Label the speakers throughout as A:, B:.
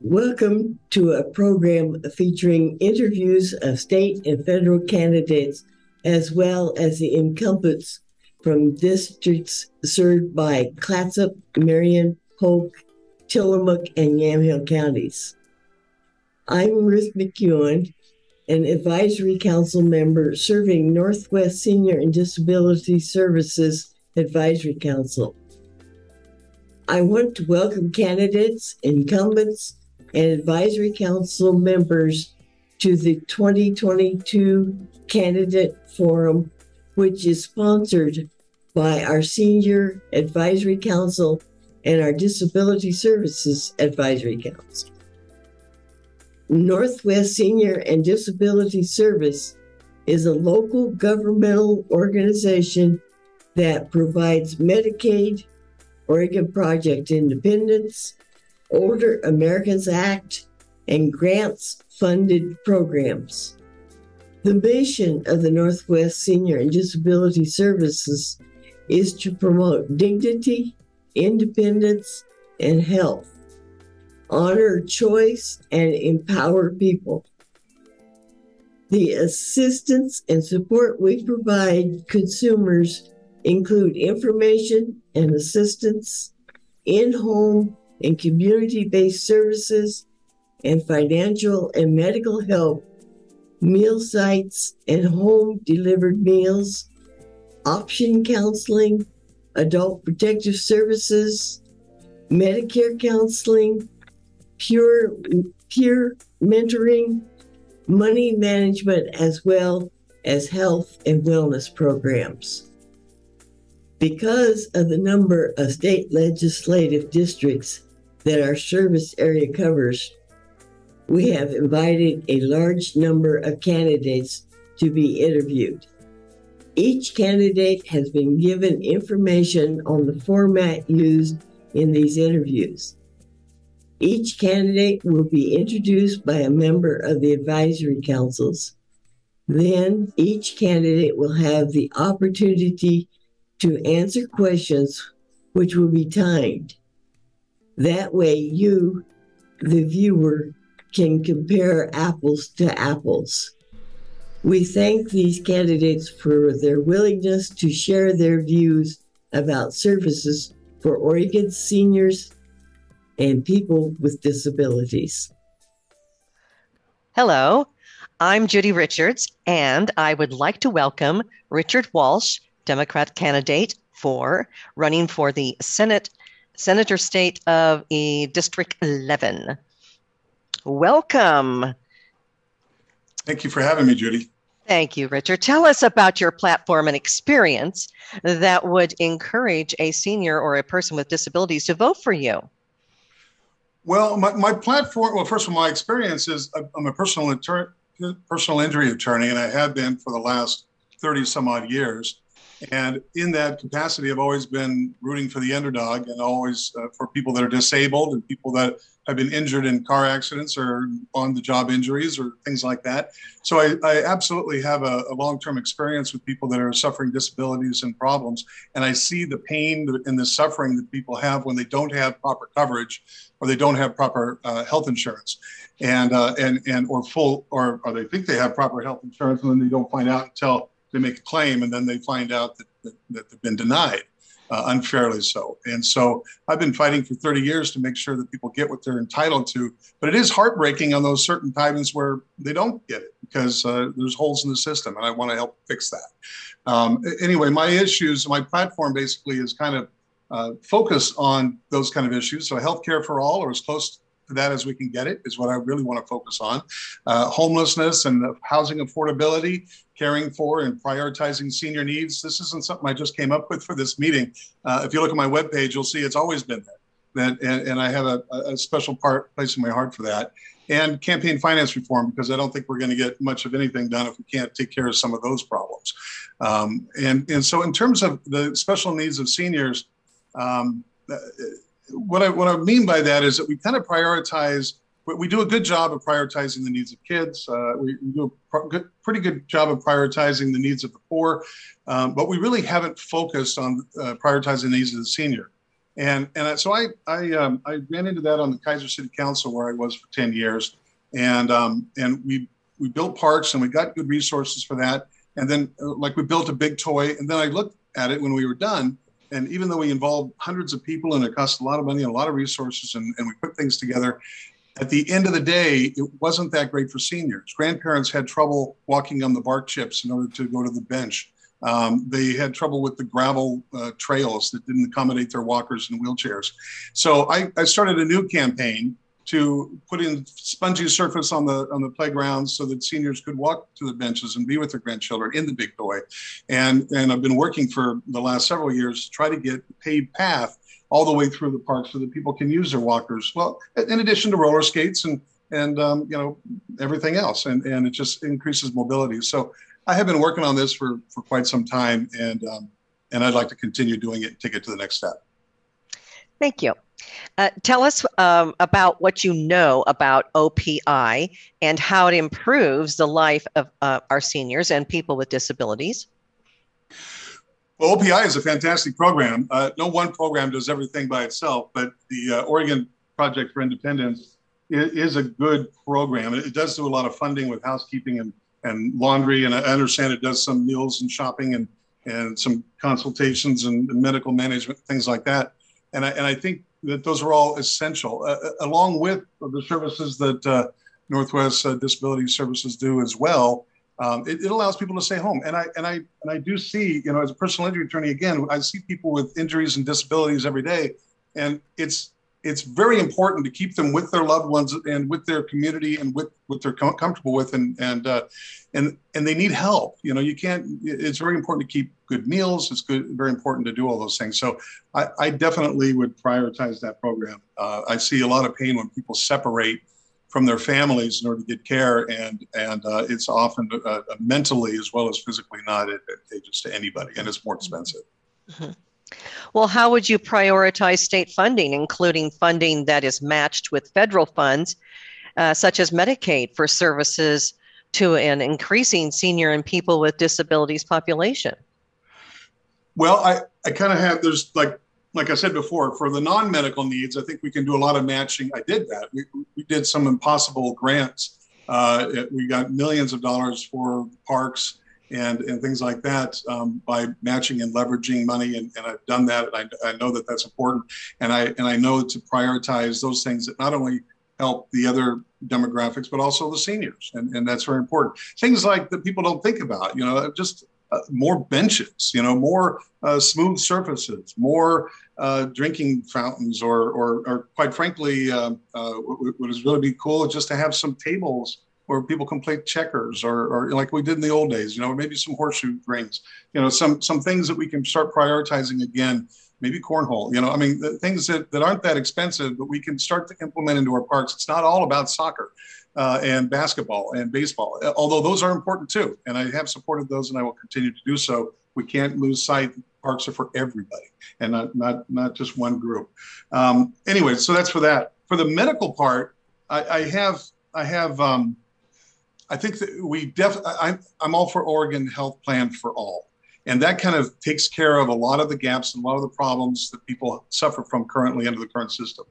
A: Welcome to a program featuring interviews of state and federal candidates, as well as the incumbents from districts served by Clatsop, Marion, Polk, Tillamook, and Yamhill counties. I'm Ruth McEwen, an advisory council member serving Northwest Senior and Disability Services Advisory Council. I want to welcome candidates, incumbents, and advisory council members to the 2022 Candidate Forum, which is sponsored by our Senior Advisory Council and our Disability Services Advisory Council. Northwest Senior and Disability Service is a local governmental organization that provides Medicaid, Oregon Project Independence, Older Americans Act, and grants-funded programs. The mission of the Northwest Senior and Disability Services is to promote dignity, independence, and health, honor choice, and empower people. The assistance and support we provide consumers include information and assistance, in-home and community-based services, and financial and medical help, meal sites and home-delivered meals, option counseling, adult protective services, Medicare counseling, peer mentoring, money management, as well as health and wellness programs. Because of the number of state legislative districts that our service area covers, we have invited a large number of candidates to be interviewed. Each candidate has been given information on the format used in these interviews. Each candidate will be introduced by a member of the advisory councils. Then each candidate will have the opportunity to answer questions which will be timed. That way you, the viewer, can compare apples to apples. We thank these candidates for their willingness to share their views about services for Oregon seniors and people with disabilities.
B: Hello, I'm Judy Richards, and I would like to welcome Richard Walsh, Democrat candidate for running for the Senator State of District 11. Welcome.
C: Thank you for having me, Judy.
B: Thank you, Richard. Tell us about your platform and experience that would encourage a senior or a person with disabilities to vote for you.
C: Well, my platform, well, first of all, my experience is I'm a personal injury attorney, and I have been for the last 30 some odd years. And in that capacity, I've always been rooting for the underdog and always for people that are disabled and people that have been injured in car accidents or on the job injuries or things like that. So I absolutely have a long-term experience with people that are suffering disabilities and problems. And I see the pain and the suffering that people have when they don't have proper coverage or they don't have proper health insurance or they think they have proper health insurance and then they don't find out until they make a claim, and then they find out that they've been denied, unfairly so. And so I've been fighting for 30 years to make sure that people get what they're entitled to. But it is heartbreaking on those certain times where they don't get it because there's holes in the system, and I want to help fix that. Anyway, my platform basically is kind of focused on those kind of issues. So healthcare for all, or as close to that as we can get it, is what I really want to focus on. Homelessness and housing affordability, caring for and prioritizing senior needs. This isn't something I just came up with for this meeting. If you look at my webpage, you'll see it's always been there. And I have a special place in my heart for that. And campaign finance reform, because I don't think we're going to get much of anything done if we can't take care of some of those problems. And so in terms of the special needs of seniors, what I mean by that is that we kind of prioritize. We do a good job of prioritizing the needs of kids. We do a pretty good job of prioritizing the needs of the poor, but we really haven't focused on prioritizing the needs of the senior. I ran into that on the Kaiser City Council where I was for 10 years. And we built parks and we got good resources for that. And then like we built a big toy, and then I looked at it when we were done. And even though we involved hundreds of people and it cost a lot of money and a lot of resources and we put things together, at the end of the day, it wasn't that great for seniors. Grandparents had trouble walking on the bark chips in order to go to the bench. They had trouble with the gravel trails that didn't accommodate their walkers and wheelchairs. So I started a new campaign to put in spongy surface on the playgrounds so that seniors could walk to the benches and be with their grandchildren in the big toy. And I've been working for the last several years to try to get a paved path all the way through the park so that people can use their walkers. Well, in addition to roller skates and everything else. And it just increases mobility. So I have been working on this for quite some time, and I'd like to continue doing it and take it to the next step.
B: Thank you. Tell us about what you know about OPI and how it improves the life of our seniors and people with disabilities.
C: Well, OPI is a fantastic program. No one program does everything by itself, but the Oregon Project for Independence is a good program. It does do a lot of funding with housekeeping and laundry, and I understand it does some meals and shopping and some consultations and medical management, things like that. And I think that those are all essential, along with the services that Northwest Disability Services do as well. It allows people to stay home. And I do see, as a personal injury attorney, again, I see people with injuries and disabilities every day. And it's very important to keep them with their loved ones and with their community and with what they're comfortable with. And they need help. You can't, it's very important to keep good meals. It's very important to do all those things. So I definitely would prioritize that program. I see a lot of pain when people separate from their families in order to get care, and it's often mentally as well as physically not advantageous to anybody, and it's more expensive.
B: Mm-hmm. Well, how would you prioritize state funding, including funding that is matched with federal funds, such as Medicaid, for services to an increasing senior and people with disabilities population?
C: Well, I kind of have, there's like I said before, for the non-medical needs, I think we can do a lot of matching. I did that. We did some impossible grants. We got millions of dollars for parks and things like that by matching and leveraging money. And I've done that. And I know that that's important. And I know to prioritize those things that not only help the other demographics, but also the seniors. And that's very important. Things like that people don't think about, just more benches, more smooth surfaces, more drinking fountains, or quite frankly, what is really be cool is just to have some tables where people can play checkers, or like we did in the old days, maybe some horseshoe rings, some things that we can start prioritizing again, maybe cornhole, the things that aren't that expensive, but we can start to implement into our parks. It's not all about soccer and basketball and baseball, although those are important too. And I have supported those and I will continue to do so. We can't lose sight that parks are for everybody and not just one group. Anyway, so that's for that. For the medical part, I think that I'm all for Oregon Health Plan for All. And that kind of takes care of a lot of the gaps and a lot of the problems that people suffer from currently under the current system.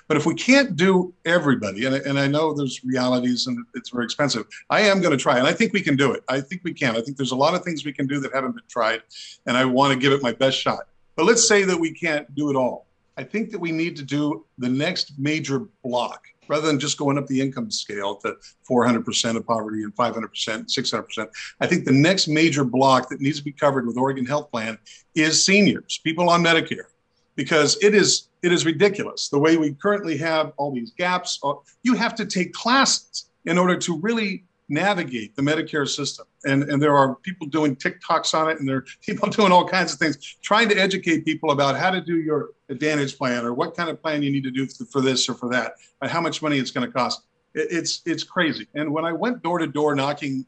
C: But if we can't do everybody, and I know there's realities and it's very expensive, I am going to try. And I think we can do it. I think we can. I think there's a lot of things we can do that haven't been tried. And I want to give it my best shot. But let's say that we can't do it all. I think that we need to do the next major block, rather than just going up the income scale to 400% of poverty and 500%, 600%. I think the next major block that needs to be covered with Oregon Health Plan is seniors, people on Medicare, because it is ridiculous the way we currently have all these gaps. You have to take classes in order to really navigate the Medicare system. And there are people doing TikToks on it, and there are people doing all kinds of things, trying to educate people about how to do your Advantage plan, or what kind of plan you need to do for this or for that, and how much money it's going to cost. It's crazy. And when I went door to door, knocking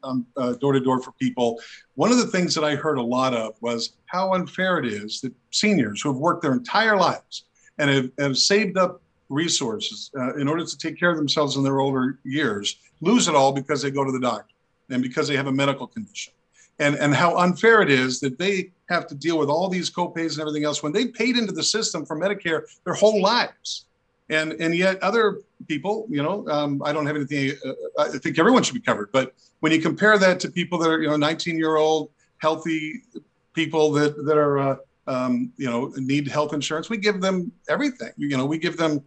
C: door to door for people, one of the things that I heard a lot of was how unfair it is that seniors who have worked their entire lives and have saved up resources in order to take care of themselves in their older years lose it all because they go to the doctor and because they have a medical condition. And how unfair it is that they have to deal with all these copays and everything else when they paid into the system for Medicare their whole lives. And yet other people, I don't have anything, I think everyone should be covered. But when you compare that to people that are, 19-year-old healthy people that are, need health insurance, we give them everything. We give them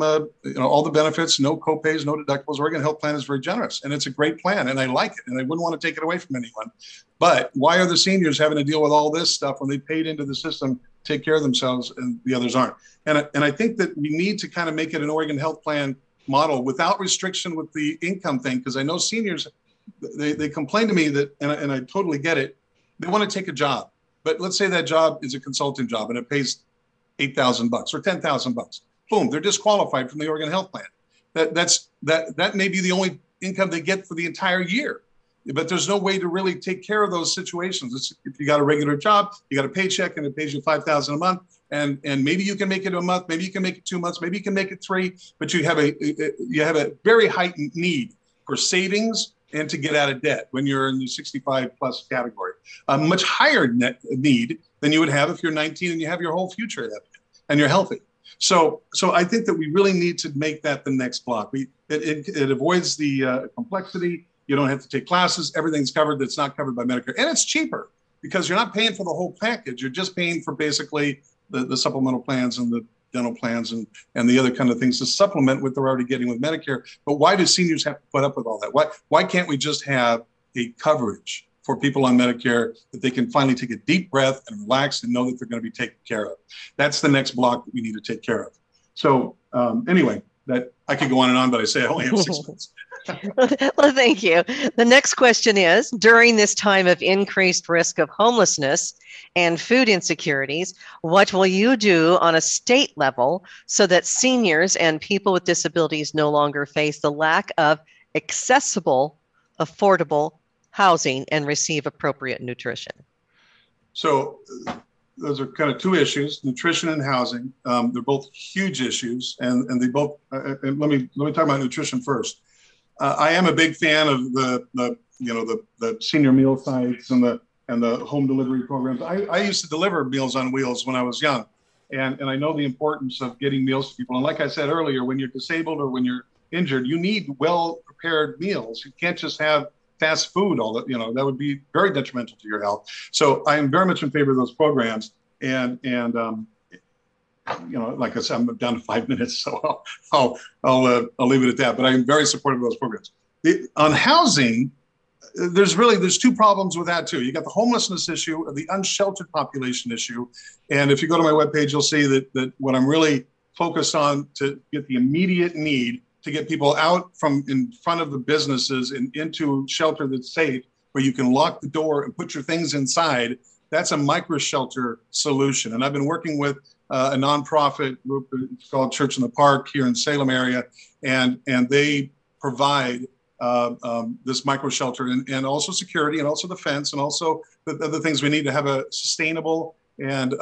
C: all the benefits, no copays, no deductibles. Oregon Health Plan is very generous, and it's a great plan, and I like it, and I wouldn't want to take it away from anyone. But why are the seniors having to deal with all this stuff when they paid into the system, take care of themselves, and the others aren't? And I think that we need to kind of make it an Oregon Health Plan model without restriction with the income thing, because I know seniors, they complain to me that, and I totally get it, they want to take a job. But let's say that job is a consulting job and it pays $8,000 or $10,000. Boom, they're disqualified from the Oregon Health Plan. That may be the only income they get for the entire year. But there's no way to really take care of those situations. If you got a regular job, you got a paycheck and it pays you $5,000 a month, and maybe you can make it a month, maybe you can make it 2 months, maybe you can make it 3, but you have a very heightened need for savings and to get out of debt when you're in the 65 plus category. A much higher net need than you would have if you're 19 and you have your whole future ahead of you and you're healthy. So I think that we really need to make that the next block. It avoids the complexity. You don't have to take classes. Everything's covered that's not covered by Medicare. And it's cheaper because you're not paying for the whole package. You're just paying for basically the supplemental plans and the dental plans and the other kind of things to supplement what they're already getting with Medicare. But why do seniors have to put up with all that? Why can't we just have a coverage for people on Medicare that they can finally take a deep breath and relax and know that they're going to be taken care of? That's the next block that we need to take care of. So anyway, that I could go on and on, but I say I only have 6 minutes.
B: Well, thank you. The next question is, during this time of increased risk of homelessness and food insecurities, what will you do on a state level so that seniors and people with disabilities no longer face the lack of accessible, affordable housing and receive appropriate nutrition?
C: So those are kind of two issues, nutrition and housing. They're both huge issues, and they both. And let me talk about nutrition first. I am a big fan of the senior meal sites and the home delivery programs. I used to deliver Meals on Wheels when I was young, and I know the importance of getting meals to people. And like I said earlier, when you're disabled or when you're injured, you need well prepared meals. You can't just have fast food. That would be very detrimental to your health. So I am very much in favor of those programs. And like I said, I'm down to 5 minutes, so I'll leave it at that. But I'm very supportive of those programs. On housing, there's two problems with that too. You got the homelessness issue, the unsheltered population issue, and if you go to my webpage, you'll see that what I'm really focused on to get the immediate need to get people out from in front of the businesses and into shelter that's safe, where you can lock the door and put your things inside. That's a micro shelter solution, and I've been working with a nonprofit group. It's called Church in the Park here in Salem area, and they provide this micro shelter and also security and also the fence and also the things we need to have a sustainable and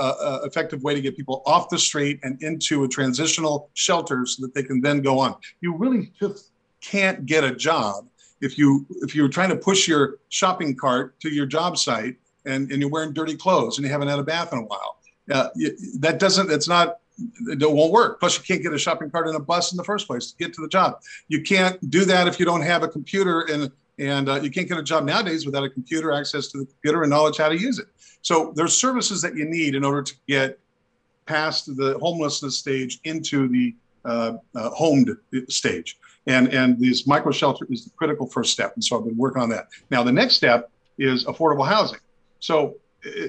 C: effective way to get people off the street and into a transitional shelter so that they can then go on. You really just can't get a job if you're trying to push your shopping cart to your job site and you're wearing dirty clothes and you haven't had a bath in a while. It won't work. Plus, you can't get a shopping cart in a bus in the first place to get to the job. You can't do that if you don't have a computer, and you can't get a job nowadays without a computer, access to the computer, and knowledge how to use it. So there's services that you need in order to get past the homelessness stage into the homed stage. And this micro shelter is the critical first step. And so I've been working on that. Now, the next step is affordable housing. So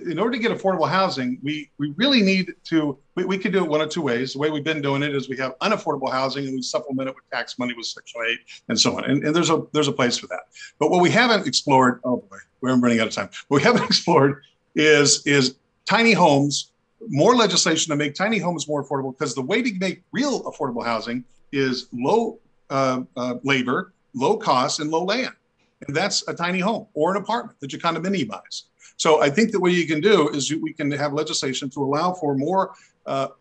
C: in order to get affordable housing, we really need to, we could do it one of two ways. The way we've been doing it is we have unaffordable housing and we supplement it with tax money with Section 8 and so on. And there's a place for that. But what we haven't explored, oh boy, we're running out of time. What we haven't explored is tiny homes, more legislation to make tiny homes more affordable, because the way to make real affordable housing is low labor, low cost, and low land. And that's a tiny home or an apartment that your condominium buys. So I think that what you can do is we can have legislation to allow for more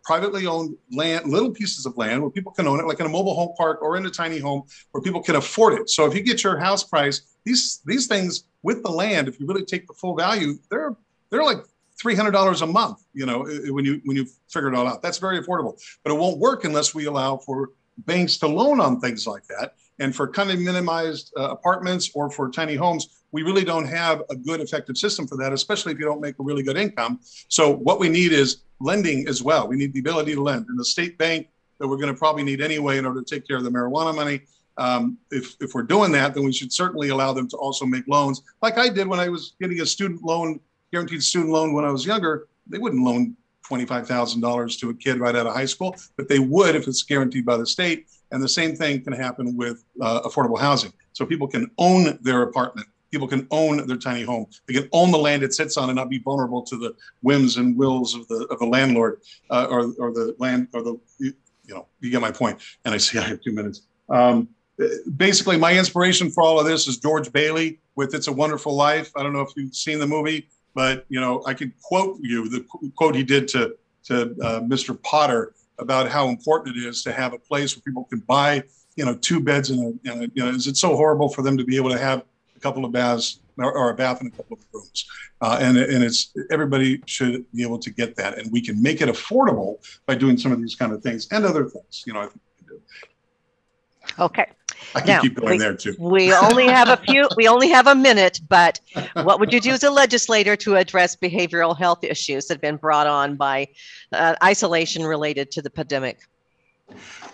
C: privately owned land, little pieces of land where people can own it, like in a mobile home park or in a tiny home where people can afford it. So if you get your house price, these things with the land, if you really take the full value, they're they're like $300 a month, when you figure it all out. That's very affordable, but it won't work unless we allow for banks to loan on things like that. And for kind of minimized apartments or for tiny homes, we really don't have a good effective system for that, especially if you don't make a really good income. So what we need is lending as well. We need the ability to lend. And the state bank that we're going to probably need anyway in order to take care of the marijuana money. If we're doing that, then we should certainly allow them to also make loans. Like I did when I was getting a student loan, guaranteed student loan when I was younger. They wouldn't loan $25,000 to a kid right out of high school, but they would if it's guaranteed by the state. And the same thing can happen with affordable housing. So people can own their apartment. People can own their tiny home. They can own the land it sits on and not be vulnerable to the whims and wills of the landlord or the land or the, you get my point. And I see I have 2 minutes. Basically, my inspiration for all of this is George Bailey with It's a Wonderful Life. I don't know if you've seen the movie, but I could quote you the quote he did to Mr. Potter about how important it is to have a place where people can buy 2 beds and is it so horrible for them to be able to have a couple of baths or a bath and a couple of rooms, and it's everybody should be able to get that, and we can make it affordable by doing some of these kind of things and other things. I think we can do.
B: Okay.
C: I can keep going there too.
B: We only have a minute, but what would you do as a legislator to address behavioral health issues that have been brought on by isolation related to the pandemic?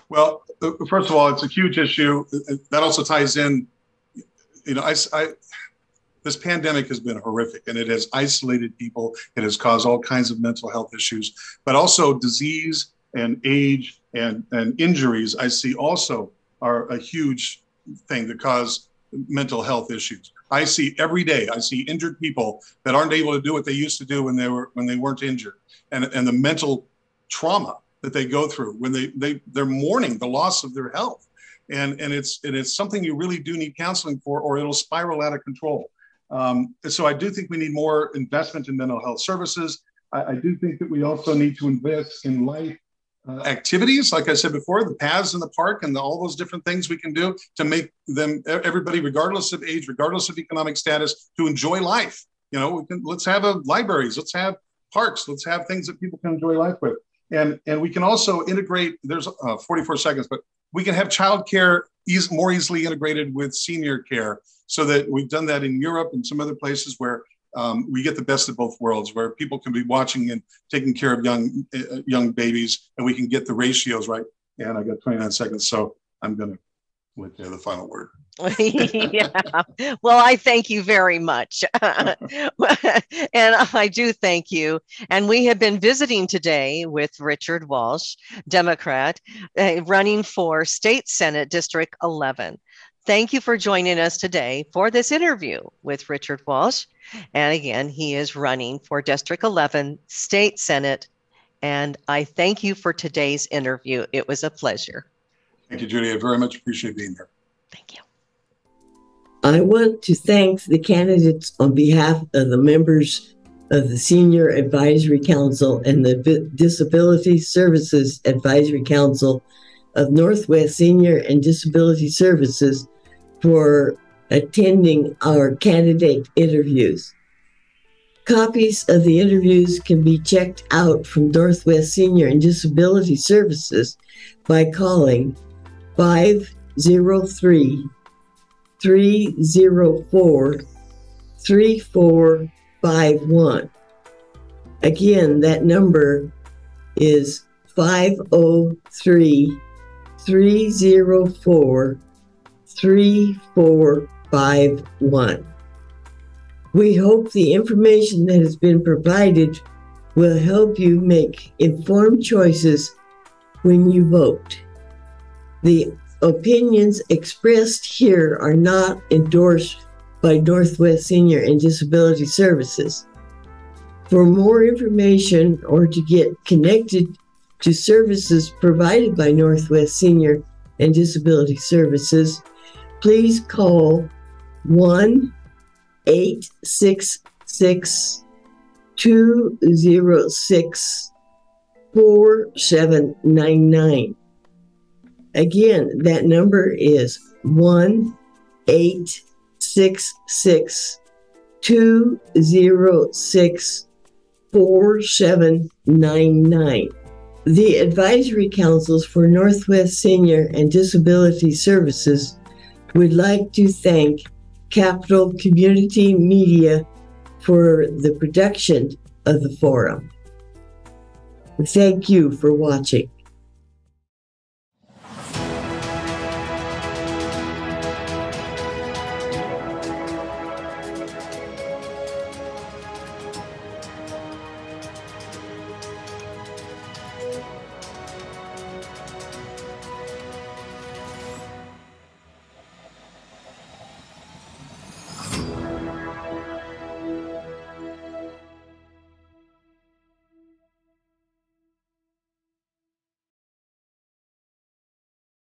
C: Well, first of all, it's a huge issue. That also ties in, this pandemic has been horrific and it has isolated people. It has caused all kinds of mental health issues, but also disease and age and injuries, I see also are a huge thing that cause mental health issues. I see every day, I see injured people that aren't able to do what they used to do when they weren't injured, and the mental trauma that they go through when they're mourning the loss of their health. And it's something you really do need counseling for, or it'll spiral out of control. So I do think we need more investment in mental health services. I do think that we also need to invest in life activities, like I said before, the paths in the park and all those different things we can do to make everybody, regardless of age, regardless of economic status, to enjoy life. Let's have libraries, let's have parks, let's have things that people can enjoy life with. And we can also integrate, there's 44 seconds, but we can have childcare more easily integrated with senior care, so that we've done that in Europe and some other places where we get the best of both worlds, where people can be watching and taking care of young babies, and we can get the ratios right. And I got 29 seconds, so I'm going to let you have the final word.
B: Yeah. Well, I thank you very much. And I do thank you. And we have been visiting today with Richard Walsh, Democrat, running for State Senate District 11. Thank you for joining us today for this interview with Richard Walsh. And again, he is running for District 11 State Senate. And I thank you for today's interview. It was a pleasure.
C: Thank you, Judy. I very much appreciate being here.
B: Thank you.
A: I want to thank the candidates on behalf of the members of the Senior Advisory Council and the Disability Services Advisory Council of Northwest Senior and Disability Services for attending our candidate interviews. Copies of the interviews can be checked out from Northwest Senior and Disability Services by calling 503-304-3451. Again, that number is 503-304-3451. We hope the information that has been provided will help you make informed choices when you vote. The opinions expressed here are not endorsed by Northwest Senior and Disability Services. For more information or to get connected to services provided by Northwest Senior and Disability Services, please call 1-866-206-4799. Again, that number is 1-866-206-4799. 206 4799. The advisory councils for Northwest Senior and Disability Services would like to thank Capital Community Media for the production of the forum. Thank you for watching.